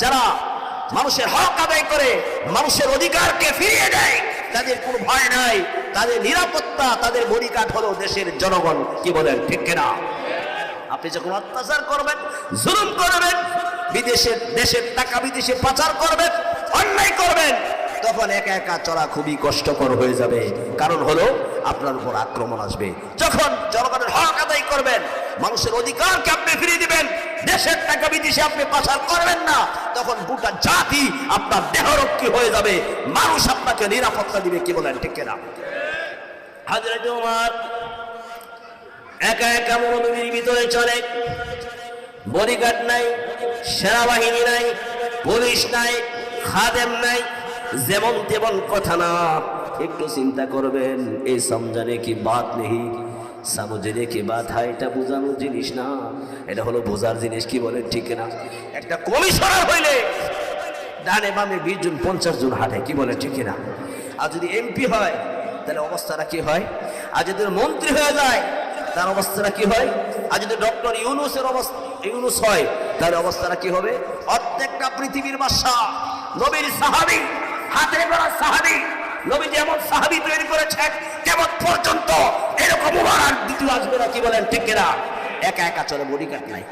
যারা মানুষের হক আদায় করে মানুষের অধিকারকে ফিরিয়ে দেয়, তাদের কোনো ভয় নাই, তাদের নিরাপত্তা, তাদের বডিগার্ড হলো দেশের জনগণ। কি বলেন, ঠিক কিনা? আপনি যখন অত্যাচার করবেন, জুলুম করবেন, দেশের টাকা বিদেশে পাচার করবেন, অন্যায় করবেন, তখন একা একা চলা খুবই কষ্টকর হয়ে যাবে। কারণ হলো আপনার উপর আক্রমণ আসবে। যখন জনগণের হক আদায় করবেন, মানুষের অধিকারকে আপনি ফিরিয়ে দিবেন, দেশের টাকা বিদেশে আপনি পাচার করবেন না, তখন গোটা জাতি আপনার দেহরক্ষী হয়ে যাবে, মানুষ আপনাকে নিরাপত্তা দিবে। কি বলেন, ঠিক কিনা? হযরত ওমর একা একা মরুভূমির ভিতরে চলে, বডিগার্ড নাই, সেনাবাহিনী নাই, পুলিশ নাই, খাদেম নাই, যেমন তেমন কথা না। একটু চিন্তা করবেন, এই সমঝানে কি বাত নেই, সমঝনে কি বাত হয়, এটা বোঝানোর জিনিস না, এটা হলো বোঝার জিনিস। কি বলেন, ঠিক না? একটা কমিশনার হইলে ডানে বামে 20 জন 50 জন হাঁটে। কি বলেন, ঠিক না? আর যদি এমপি হয় তাহলে অবস্থাটা কি হয়? আর যদি মন্ত্রী হয়ে যায় তার অবস্থাটা কি হয়? আর যদি ডক্টর ইউনূস হয় তাহলে অবস্থাটা কি হবে? প্রত্যেকটা পৃথিবীর বাদশা, নবীর সাহাবী, হাতে গড়া সাহাবী, নবী যেমন সাহাবী তৈরি করেছেন, কেমন পর্যন্ত এরকম মুবারক দ্বিতীয় আসবে না। কি বলেন, ঠিক কিনা? একা একা চলে, বডিগার্ড নাই।